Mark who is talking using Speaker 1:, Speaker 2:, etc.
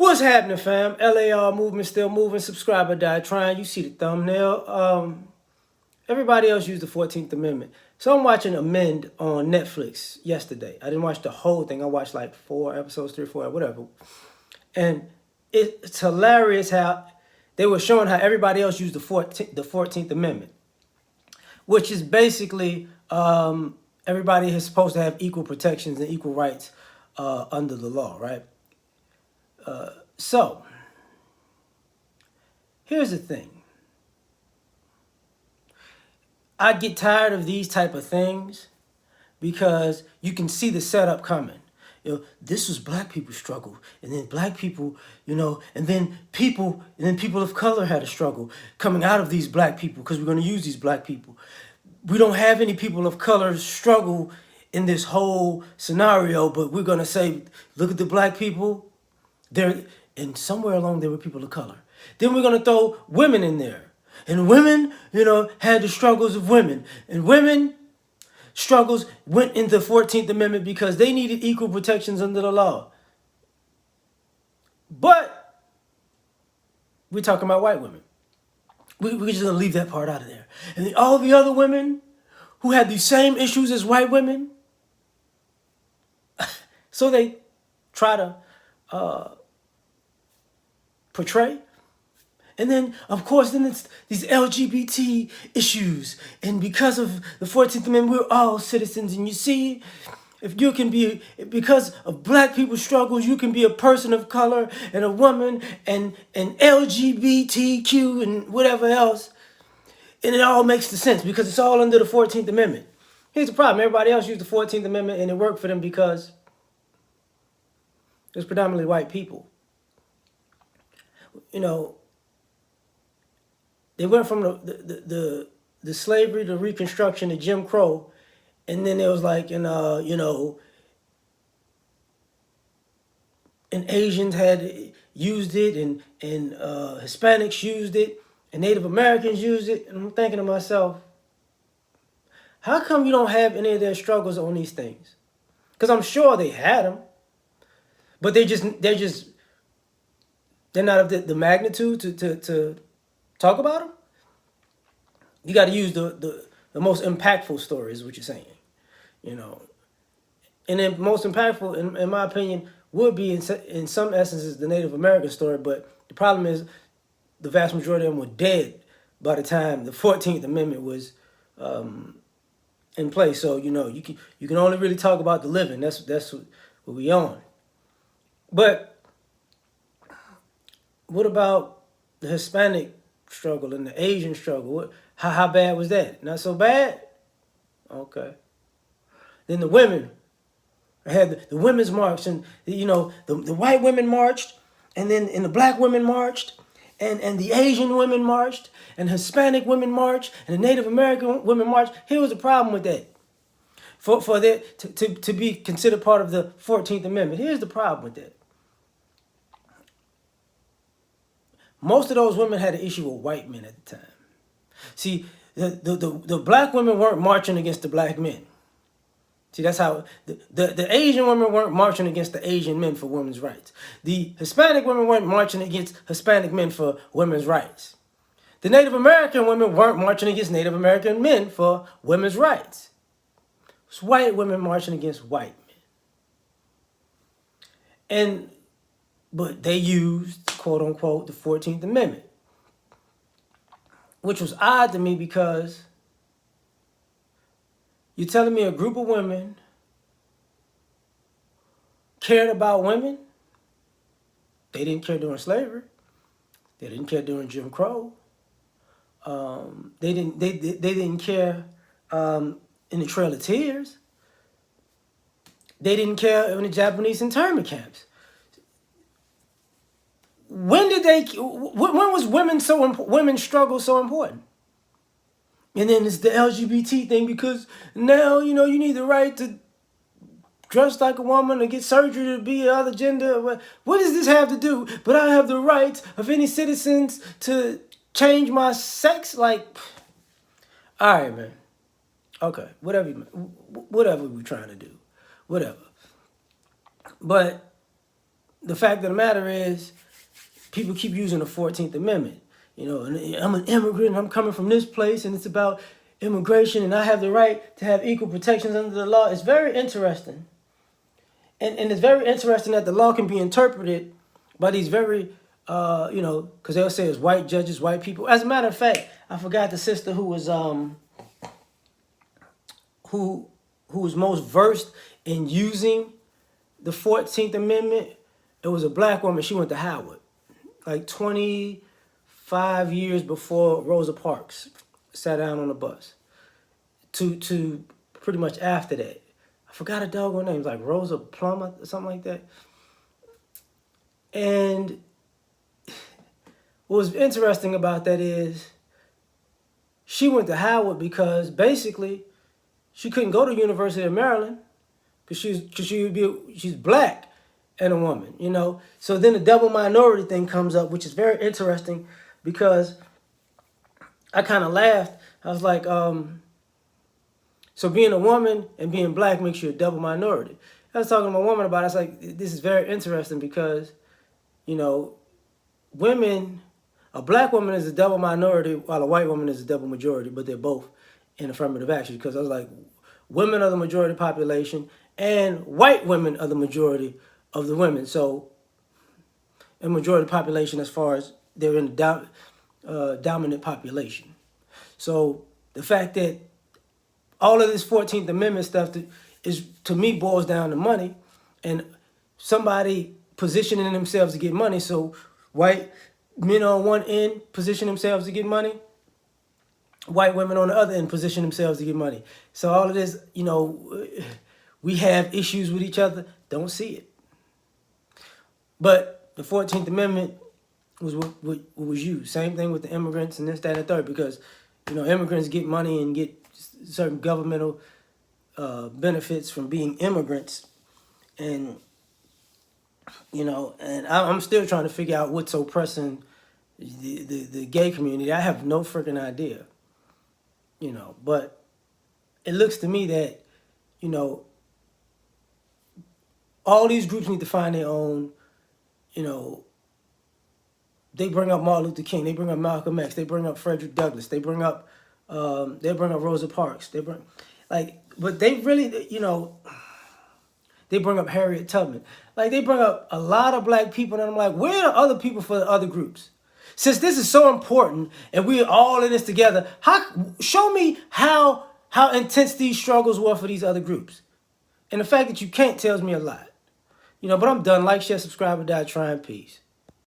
Speaker 1: What's happening, fam? L.A.R. movement still moving. Subscriber died trying. You see the thumbnail. Everybody else used the 14th Amendment. So I'm watching Amend on Netflix yesterday. I didn't watch the whole thing. I watched like 4 episodes, 3, 4, whatever. And it's hilarious how they were showing how everybody else used the 14th Amendment, which is basically everybody is supposed to have equal protections and equal rights under the law, right? So here's the thing. I get tired of these type of things because you can see the setup coming. This was black people's struggle, and then black people, and then people of color had a struggle coming out of these black people because we're going to use these black people. We don't have any people of color struggle in this whole scenario, but we're going to say, look at the black people. And somewhere along there were people of color. Then we're going to throw women in there. And women, had the struggles of women. And women struggles went into the 14th Amendment because they needed equal protections under the law. But we're talking about white women. We're just going to leave that part out of there. And then all the other women who had the same issues as white women, so they try to portray. And then, of course, then it's these LGBT issues. And because of the 14th Amendment, we're all citizens. And you see, if you can be, because of black people's struggles, you can be a person of color and a woman and LGBTQ and whatever else. And it all makes the sense because it's all under the 14th Amendment. Here's the problem. Everybody else used the 14th Amendment and it worked for them because it's predominantly white people. They went from the slavery to Reconstruction to Jim Crow, and then it was like, and Asians had used it, and Hispanics used it, and Native Americans used it, and I'm thinking to myself, how come you don't have any of their struggles on these things? Because I'm sure they had them, but they're not of the magnitude to talk about them. You got to use the most impactful story is what you're saying, And then most impactful, in my opinion, would be in some essences the Native American story. But the problem is the vast majority of them were dead by the time the 14th Amendment was in place. So, you can only really talk about the living. That's what we on. But what about the Hispanic struggle and the Asian struggle? How bad was that? Not so bad? Okay. Then the women. I had the women's march, and the white women marched, and then the black women marched, and the Asian women marched, and Hispanic women marched, and the Native American women marched. Here was the problem with that. For that to be considered part of the 14th Amendment. Here's the problem with that. Most of those women had an issue with white men at the time. See, the black women weren't marching against the black men. See, that's how the Asian women weren't marching against the Asian men for women's rights. The Hispanic women weren't marching against Hispanic men for women's rights. The Native American women weren't marching against Native American men for women's rights. It's white women marching against white men. But they used, quote unquote, the 14th Amendment, which was odd to me because you're telling me a group of women cared about women. They didn't care during slavery. They didn't care during Jim Crow. They didn't care in the Trail of Tears. They didn't care in the Japanese internment camps. When was women's struggle so important? And then it's the LGBT thing because now, you need the right to dress like a woman or get surgery to be another gender. What does this have to do? But I have the rights of any citizens to change my sex. Like, all right, man. Okay, whatever we're trying to do. Whatever. But the fact of the matter is, people keep using the 14th Amendment. You know, and I'm an immigrant, and I'm coming from this place, and it's about immigration, and I have the right to have equal protections under the law. It's very interesting. And it's very interesting that the law can be interpreted by these very, because they'll say it's white judges, white people. As a matter of fact, I forgot the sister who was who was most versed in using the 14th Amendment. It was a black woman. She went to Howard, like 25 years before Rosa Parks sat down on the bus. To pretty much after that. I forgot her doggone name. It was like Rosa Plummer or something like that. And what was interesting about that is she went to Howard because basically she couldn't go to University of Maryland because she's black and a woman, you know. So then the double minority thing comes up, which is very interesting because I kind of laughed. I was like, so being a woman and being black makes you a double minority. I was talking to my woman about it. I was like, this is very interesting because, you know, a black woman is a double minority while a white woman is a double majority, but they're both in affirmative action. Because I was like, women are the majority population and white women are the majority of the women. So, a majority population as far as they're in the dominant population. So, the fact that all of this 14th Amendment stuff is, to me, boils down to money and somebody positioning themselves to get money. So white men on one end position themselves to get money. White women on the other end position themselves to get money. So all of this, you know, we have issues with each other. Don't see it. But the 14th Amendment was what was used. Same thing with the immigrants and this, that, and the third. Because, you know, immigrants get money and get certain governmental benefits from being immigrants, and you know, and I'm still trying to figure out what's oppressing the gay community. I have no freaking idea, you know, but it looks to me that, you know, all these groups need to find their own, you know. They bring up Martin Luther King, they bring up Malcolm X, they bring up Frederick Douglass, they bring up Rosa Parks. But they really, you know, they bring up Harriet Tubman. Like, they bring up a lot of black people, and I'm like, where are other people for the other groups? Since this is so important, and we're all in this together, show me how intense these struggles were for these other groups. And the fact that you can't tells me a lot. You know, but I'm done. Like, share, subscribe, or die trying. Peace.